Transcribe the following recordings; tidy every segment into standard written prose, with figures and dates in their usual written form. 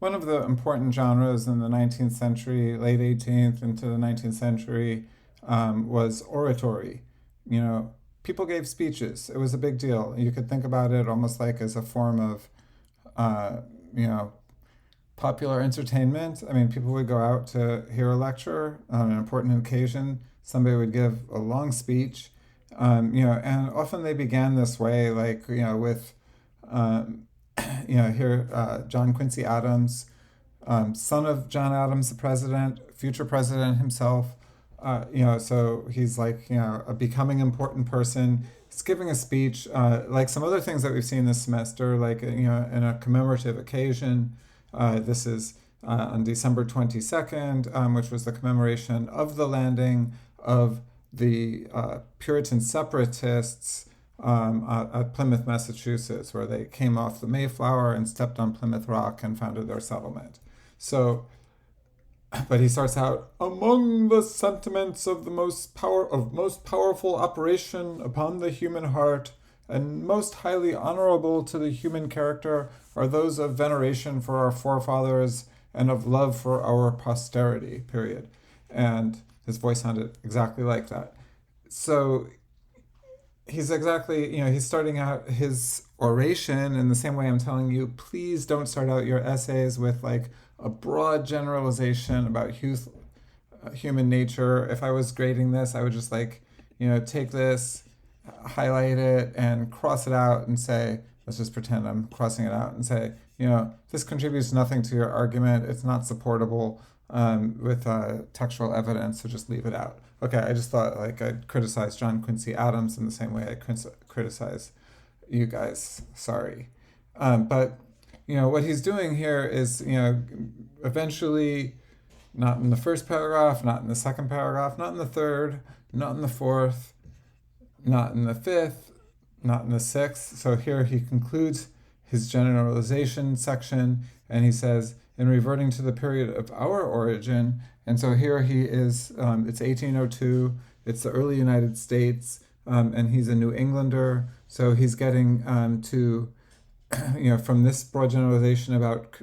one of the important genres in the 19th century, late 18th into the 19th century, was oratory. You know, people gave speeches. It was a big deal. You could think about it almost like as a form of, uh, you know, popular entertainment. I mean, people would go out to hear a lecture on an important occasion. Somebody would give a long speech, and often they began this way, like, with, um, here, John Quincy Adams, son of John Adams, the president, future president himself. So he's like, a becoming important person. He's giving a speech, like some other things that we've seen this semester, like, in a commemorative occasion. This is on December 22nd, which was the commemoration of the landing of the Puritan separatists at Plymouth, Massachusetts, where they came off the Mayflower and stepped on Plymouth Rock and founded their settlement. So, but he starts out among the sentiments of the most powerful operation upon the human heart, and most highly honorable to the human character, are those of veneration for our forefathers and of love for our posterity. Period. And his voice sounded exactly like that. So he's starting out his oration in the same way I'm telling you, please don't start out your essays with like a broad generalization about human nature. If I was grading this, I would just take this, highlight it, and cross it out and say, let's just pretend I'm crossing it out and say, this contributes nothing to your argument. It's not supportable with textual evidence, so just leave it out. Okay, I just thought I'd criticize John Quincy Adams in the same way I criticize you guys. Sorry. But what he's doing here is, eventually, not in the first paragraph, not in the second paragraph, not in the third, not in the fourth, not in the fifth, not in the sixth. So here he concludes his generalization section, and he says, in reverting to the period of our origin, and so here he is, it's 1802, it's the early United States, and he's a New Englander, so he's getting to, from this broad generalization about,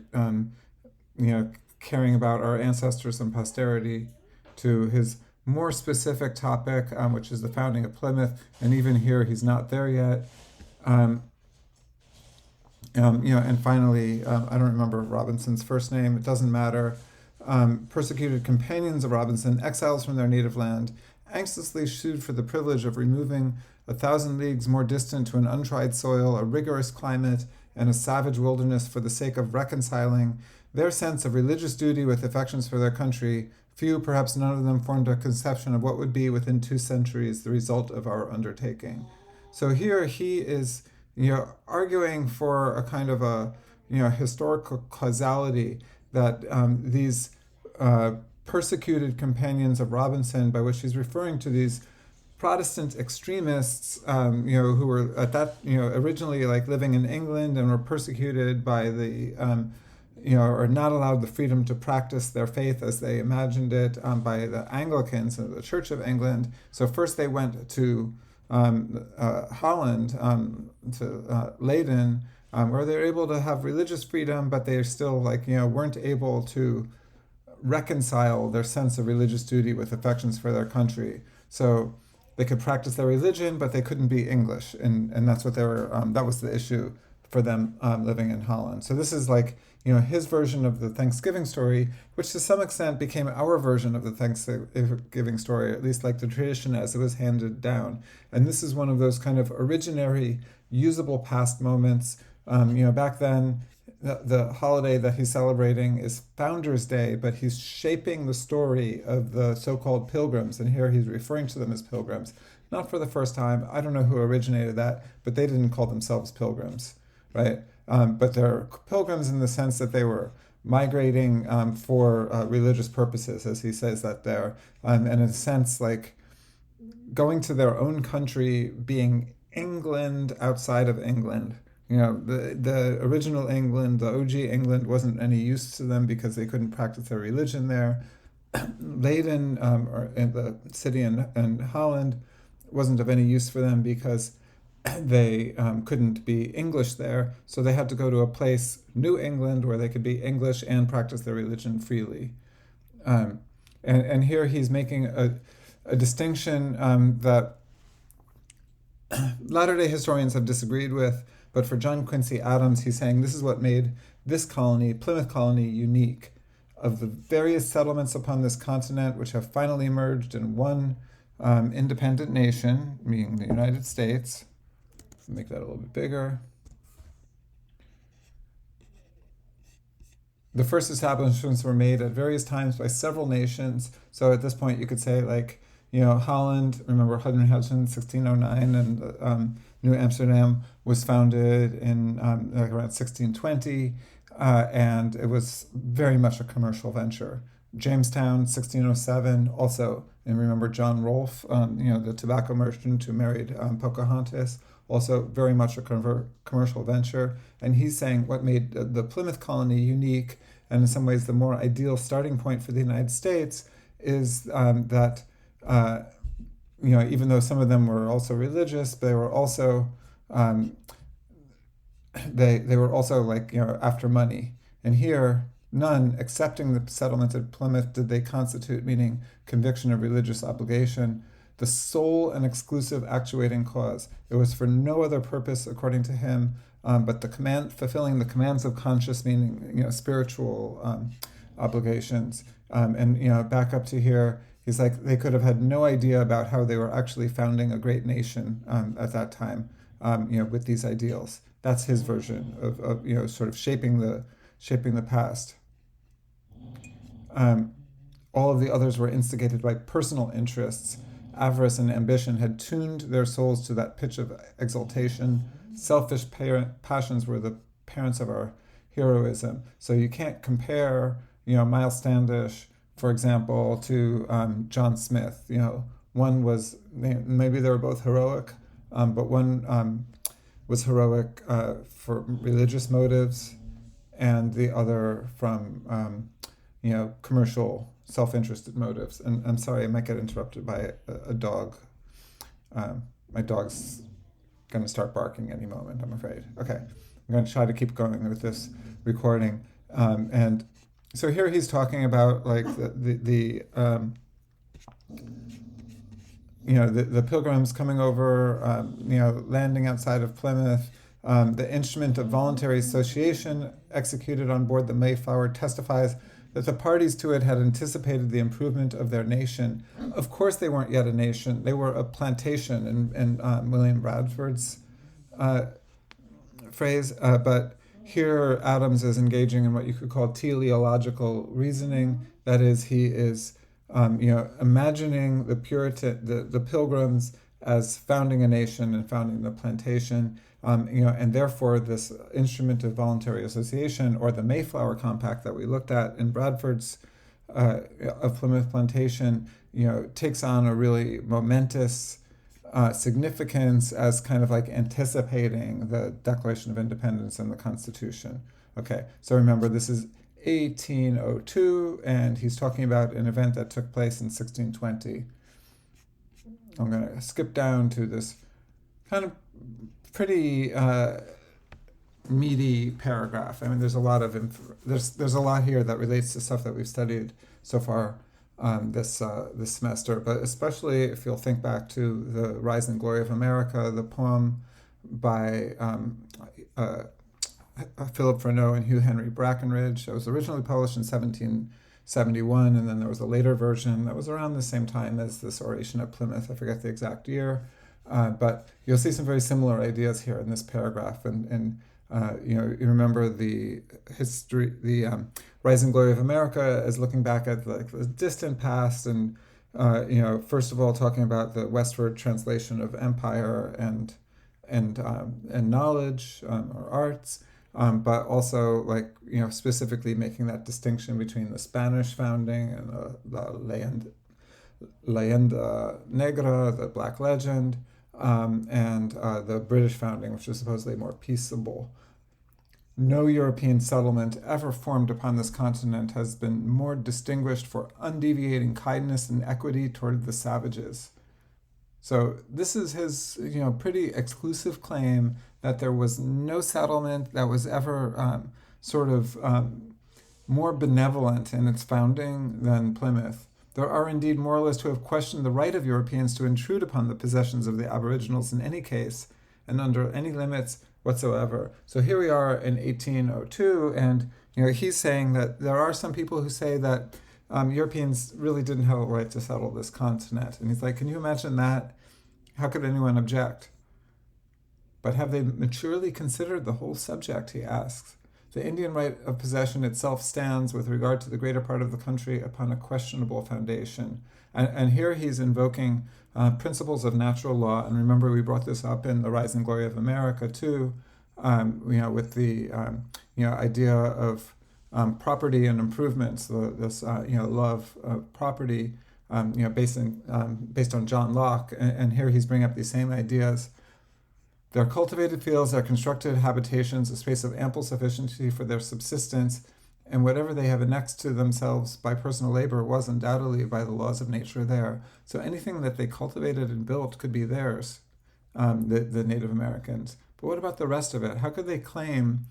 caring about our ancestors and posterity, to his more specific topic, which is the founding of Plymouth, and even here he's not there yet. And finally, I don't remember Robinson's first name, it doesn't matter. Persecuted companions of Robinson, exiles from their native land, anxiously sued for the privilege of removing 1,000 leagues more distant to an untried soil, a rigorous climate, and a savage wilderness for the sake of reconciling their sense of religious duty with affections for their country. Few, perhaps none of them, formed a conception of what would be within 2 centuries the result of our undertaking. So here he is, arguing for a kind of a, historical causality that these persecuted companions of Robinson, by which he's referring to these Protestant extremists, who were at that, originally living in England and were persecuted by the, or not allowed the freedom to practice their faith as they imagined it by the Anglicans and the Church of England. So first they went to Holland, to Leyden, where they were able to have religious freedom, but they still weren't able to reconcile their sense of religious duty with affections for their country. So they could practice their religion, but they couldn't be English, and that's what they were. That was the issue for them living in Holland. So this is his version of the Thanksgiving story, which to some extent became our version of the Thanksgiving story, at least the tradition as it was handed down. And this is one of those kind of originary, usable past moments. Back then, the holiday that he's celebrating is Founders Day, but he's shaping the story of the so-called pilgrims, and here he's referring to them as pilgrims. Not for the first time. I don't know who originated that, but they didn't call themselves pilgrims, right? But they're pilgrims in the sense that they were migrating for religious purposes, as he says that there, and in a sense going to their own country, being England outside of England. The original England, the OG England, wasn't any use to them because they couldn't practice their religion there. Leyden, or in the city in Holland, wasn't of any use for them because they couldn't be English there, so they had to go to a place, New England, where they could be English and practice their religion freely. Um, and here he's making a distinction that Latter-day historians have disagreed with, but for John Quincy Adams, he's saying this is what made this colony, Plymouth Colony, unique. Of the various settlements upon this continent, which have finally merged in one independent nation, meaning the United States. Let's make that a little bit bigger. The first establishments were made at various times by several nations. So at this point, you could say, like, Holland, remember Henry Hudson, 1609, and New Amsterdam was founded in like around 1620, and it was very much a commercial venture. Jamestown, 1607, also, and remember John Rolfe, the tobacco merchant who married Pocahontas, also very much a commercial venture. And he's saying what made the Plymouth colony unique, and in some ways the more ideal starting point for the United States, is that even though some of them were also religious, they were also they were also like after money. And here, none, excepting the settlement at Plymouth, did they constitute, meaning conviction of religious obligation, the sole and exclusive actuating cause. It was for no other purpose, according to him, but fulfilling the commands of conscience, meaning spiritual obligations. And back up to here, he's like they could have had no idea about how they were actually founding a great nation at that time, with these ideals. That's his version of sort of shaping the past. All of the others were instigated by personal interests. Avarice and ambition had tuned their souls to that pitch of exaltation. Selfish passions were the parents of our heroism. So you can't compare, Miles Standish, for example, to John Smith. One was, maybe they were both heroic, but one was heroic for religious motives, and the other from commercial, self-interested motives. And I'm sorry, I might get interrupted by a dog. My dog's going to start barking any moment, I'm afraid. Okay, I'm going to try to keep going with this recording. And so here he's talking about like the pilgrims coming over, landing outside of Plymouth. The instrument of voluntary association executed on board the Mayflower testifies that the parties to it had anticipated the improvement of their nation. Of course they weren't yet a nation. They were a plantation in William Bradford's phrase. But here Adams is engaging in what you could call teleological reasoning. That is, he is imagining the pilgrims as founding a nation and founding the plantation. And therefore this instrument of voluntary association, or the Mayflower Compact that we looked at in Bradford's of Plymouth Plantation, takes on a really momentous significance as kind of like anticipating the Declaration of Independence and the Constitution. Okay, so remember this is 1802, and he's talking about an event that took place in 1620. I'm going to skip down to this kind of pretty meaty paragraph. I mean, there's a lot of there's a lot here that relates to stuff that we've studied so far this semester. But especially if you'll think back to the Rise and Glory of America, the poem by Philip Freneau and Hugh Henry Brackenridge. It was originally published in 1771, and then there was a later version that was around the same time as this Oration at Plymouth. I forget the exact year. But you'll see some very similar ideas here in this paragraph, and you remember the history, the Rise and Glory of America as looking back at the distant past, and first of all talking about the westward translation of empire and knowledge or arts, but also specifically making that distinction between the Spanish founding and the Leyenda Negra, the Black Legend, and the British founding, which was supposedly more peaceable. No European settlement ever formed upon this continent has been more distinguished for undeviating kindness and equity toward the savages. So this is his, pretty exclusive claim that there was no settlement that was ever sort of more benevolent in its founding than Plymouth. There are indeed moralists who have questioned the right of Europeans to intrude upon the possessions of the Aboriginals in any case and under any limits whatsoever. So here we are in 1802, and he's saying that there are some people who say that Europeans really didn't have a right to settle this continent. And he's like, can you imagine that? How could anyone object? But have they maturely considered the whole subject, he asks. The Indian right of possession itself stands, with regard to the greater part of the country, upon a questionable foundation. And here he's invoking principles of natural law. And remember, we brought this up in The Rise and Glory of America, too, with the idea of property and improvements, this love of property, based on John Locke. And here he's bringing up these same ideas. Their cultivated fields are constructed habitations, a space of ample sufficiency for their subsistence, and whatever they have annexed to themselves by personal labor was undoubtedly by the laws of nature there. So anything that they cultivated and built could be theirs, the Native Americans. But what about the rest of it? How could they claim,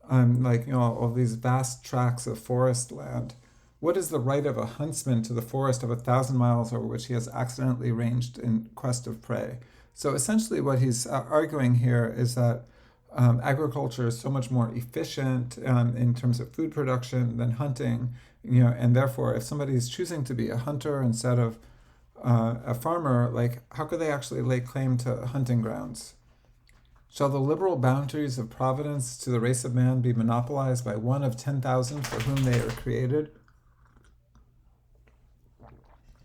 all these vast tracts of forest land? What is the right of a huntsman to the forest of 1,000 miles over which he has accidentally ranged in quest of prey? So essentially what he's arguing here is that agriculture is so much more efficient in terms of food production than hunting, and therefore if somebody is choosing to be a hunter instead of a farmer, how could they actually lay claim to hunting grounds? Shall the liberal bounties of Providence to the race of man be monopolized by one of 10,000 for whom they are created?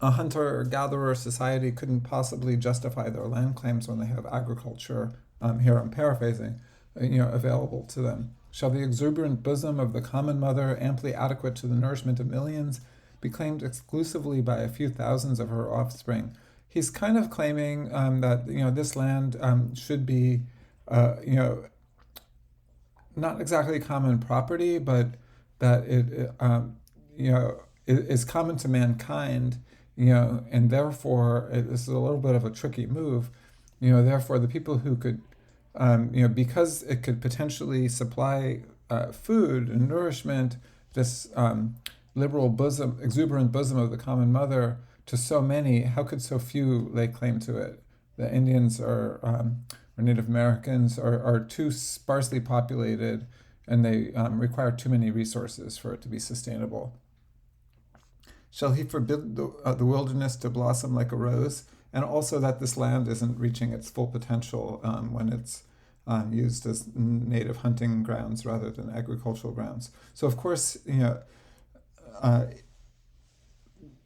A hunter or gatherer society couldn't possibly justify their land claims when they have agriculture, here I'm paraphrasing, available to them. Shall the exuberant bosom of the common mother, amply adequate to the nourishment of millions, be claimed exclusively by a few thousands of her offspring? He's kind of claiming that this land should be, not exactly common property, but that it is common to mankind. And therefore, this is a little bit of a tricky move. Therefore, the people who could, because it could potentially supply food and nourishment, this liberal bosom, exuberant bosom of the common mother to so many, how could so few lay claim to it? The Indians or Native Americans are too sparsely populated, and they require too many resources for it to be sustainable. Shall he forbid the wilderness to blossom like a rose? And also that this land isn't reaching its full potential when it's used as native hunting grounds rather than agricultural grounds. So of course,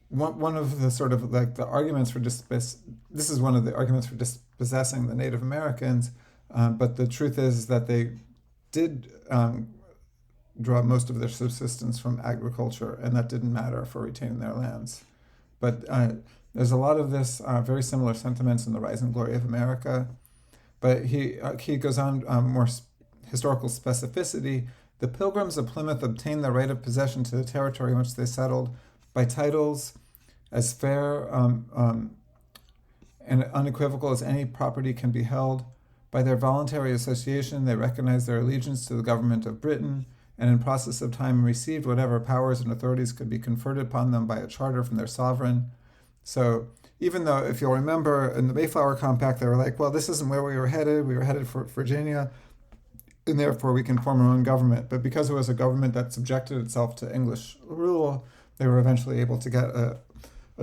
one of the sort of the arguments for this is one of the arguments for dispossessing the Native Americans, but the truth is that they did draw most of their subsistence from agriculture, and that didn't matter for retaining their lands. But there's a lot of this very similar sentiments in The Rise and Glory of America. But he goes on more historical specificity. The Pilgrims of Plymouth obtained the right of possession to the territory in which they settled by titles as fair and unequivocal as any property can be held. By their voluntary association, they recognized their allegiance to the government of Britain, and in process of time received whatever powers and authorities could be conferred upon them by a charter from their sovereign. So even though, if you'll remember, in the Mayflower Compact, they were like, well, this isn't where we were headed for Virginia, and therefore we can form our own government. But because it was a government that subjected itself to English rule, they were eventually able to get a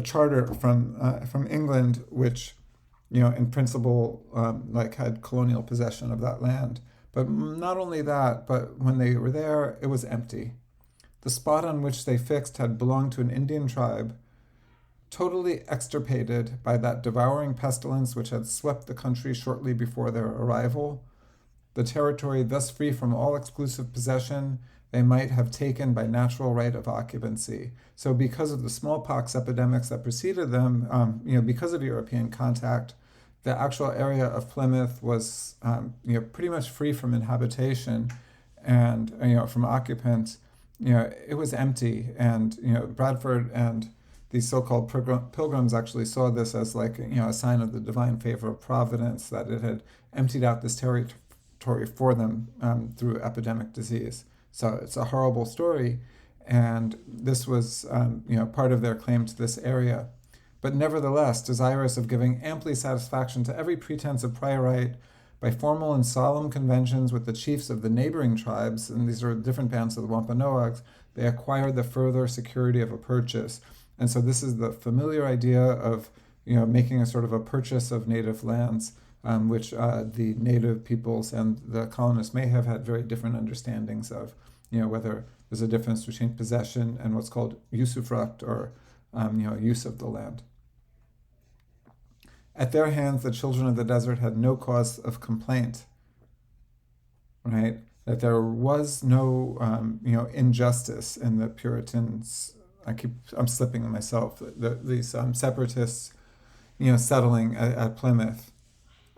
charter from England, which, in principle, had colonial possession of that land. But not only that, but when they were there, it was empty. The spot on which they fixed had belonged to an Indian tribe, totally extirpated by that devouring pestilence which had swept the country shortly before their arrival. The territory thus free from all exclusive possession, they might have taken by natural right of occupancy. So because of the smallpox epidemics that preceded them, because of European contact, the actual area of Plymouth was, pretty much free from inhabitation and, from occupants. It was empty, and, Bradford and, these so-called pilgrims actually saw this as like, a sign of the divine favor of providence, that it had emptied out this territory for them through epidemic disease. So it's a horrible story, and this was part of their claim to this area. But nevertheless, desirous of giving amply satisfaction to every pretense of prior right, by formal and solemn conventions with the chiefs of the neighboring tribes, and these are different bands of the Wampanoags, they acquired the further security of a purchase. And so this is the familiar idea of making a sort of a purchase of native lands, which the native peoples and the colonists may have had very different understandings of, whether there's a difference between possession and what's called usufruct, or use of the land. At their hands, the children of the desert had no cause of complaint, right? That there was no, injustice in the Puritans. I'm slipping on myself. These separatists, settling at Plymouth.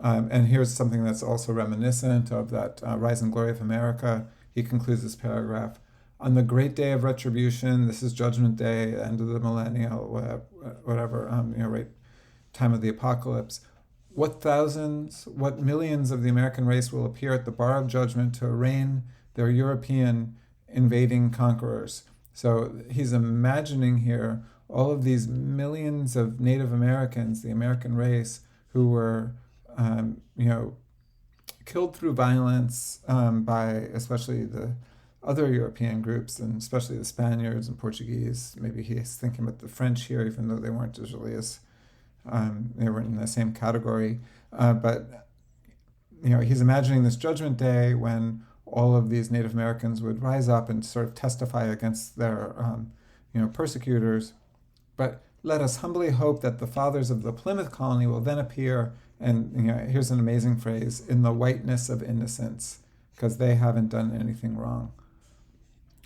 And here's something that's also reminiscent of that Rise and Glory of America. He concludes this paragraph. On the great day of retribution, this is Judgment Day, end of the millennial, whatever, right, time of the apocalypse, what thousands, what millions of the American race will appear at the bar of judgment to arraign their European invading conquerors. So he's imagining here all of these millions of Native Americans, the American race, who were, killed through violence by especially the other European groups, and especially the Spaniards and Portuguese. Maybe he's thinking about the French here, even though they weren't as really as, they were in the same category. But he's imagining this Judgment Day when all of these Native Americans would rise up and sort of testify against their, persecutors. But let us humbly hope that the fathers of the Plymouth colony will then appear, and here's an amazing phrase, in the whiteness of innocence, because they haven't done anything wrong.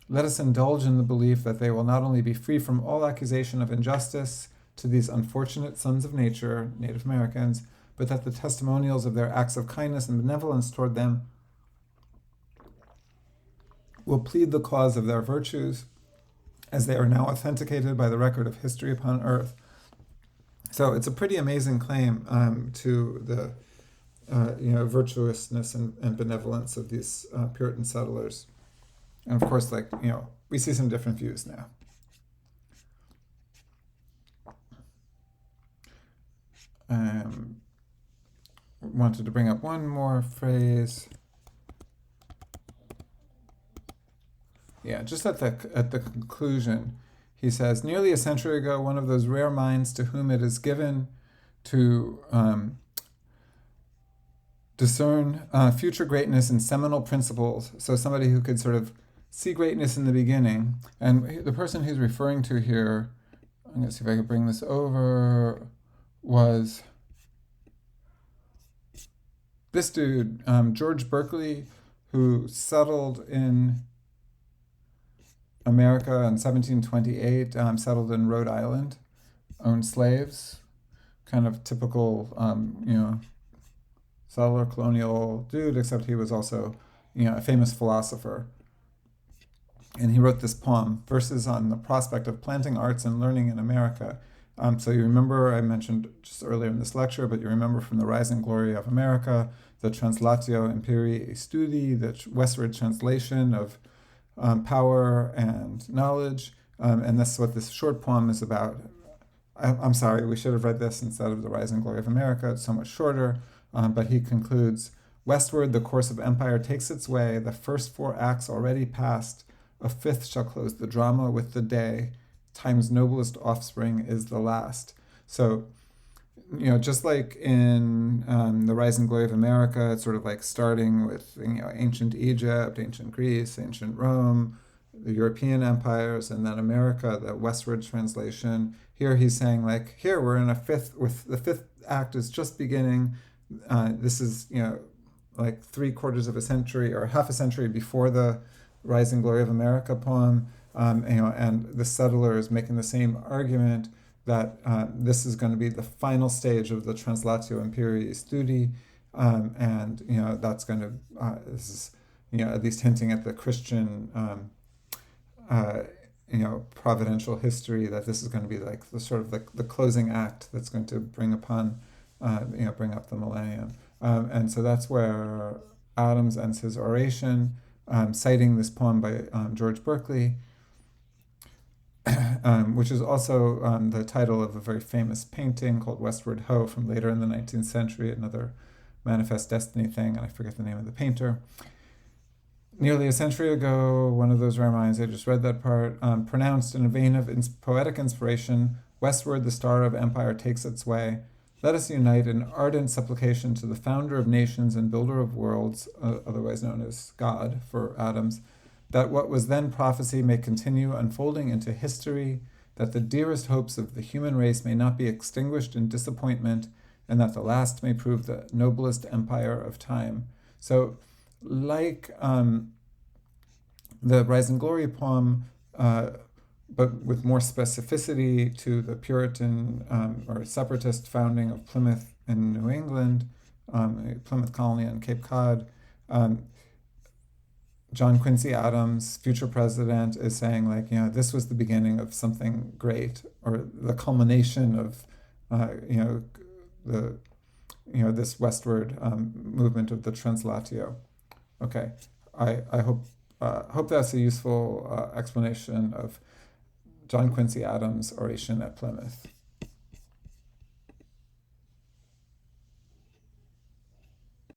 Let us indulge in the belief that they will not only be free from all accusation of injustice to these unfortunate sons of nature, Native Americans, but that the testimonials of their acts of kindness and benevolence toward them will plead the cause of their virtues, as they are now authenticated by the record of history upon earth. So it's a pretty amazing claim to the virtuousness and benevolence of these Puritan settlers. And of course, we see some different views now. Wanted to bring up one more phrase. Yeah, just at the conclusion, he says, nearly a century ago, one of those rare minds to whom it is given to discern future greatness in seminal principles. So somebody who could sort of see greatness in the beginning. And the person he's referring to here, I'm going to see if I can bring this over, was this dude, George Berkeley, who settled in America in 1728, settled in Rhode Island, owned slaves, kind of typical, settler colonial dude, except he was also, a famous philosopher. And he wrote this poem, Verses on the Prospect of Planting Arts and Learning in America. So you remember, I mentioned just earlier in this lecture, but you remember from the Rise and Glory of America, the Translatio Imperii Studi, the westward translation of power and knowledge. And that's what this short poem is about. I'm sorry, we should have read this instead of the Rise and Glory of America. It's so much shorter. But he concludes, westward the course of empire takes its way, the first 4 acts already past, a 5th shall close the drama with the day, time's noblest offspring is the last. So, just like in the Rise and Glory of America, it's sort of like starting with, ancient Egypt, ancient Greece, ancient Rome, the European empires, and then America, the westward translation. Here he's saying, here we're in the 5th act is just beginning. This is, 3/4 of a century or half a century before the Rise and Glory of America poem. And the settler is making the same argument that this is going to be the final stage of the Translatio Imperii Studi, and that's going to this is at least hinting at the Christian providential history, that this is going to be like the sort of the closing act that's going to bring up the millennium. And so that's where Adams ends his oration, citing this poem by George Berkeley, which is also the title of a very famous painting called Westward Ho from later in the 19th century, another Manifest Destiny thing, and I forget the name of the painter. Nearly a century ago, one of those rare minds, I just read that part, pronounced in a vein of poetic inspiration, westward the star of empire takes its way. Let us unite in ardent supplication to the founder of nations and builder of worlds, otherwise known as God for Adams, that what was then prophecy may continue unfolding into history, that the dearest hopes of the human race may not be extinguished in disappointment, and that the last may prove the noblest empire of time. So, like the Rise and Glory poem, but with more specificity to the Puritan or separatist founding of Plymouth in New England, Plymouth Colony on Cape Cod, John Quincy Adams, future president, is saying like, this was the beginning of something great, or the culmination of, this westward movement of the translatio. Okay, I hope that's a useful explanation of John Quincy Adams' Oration at Plymouth.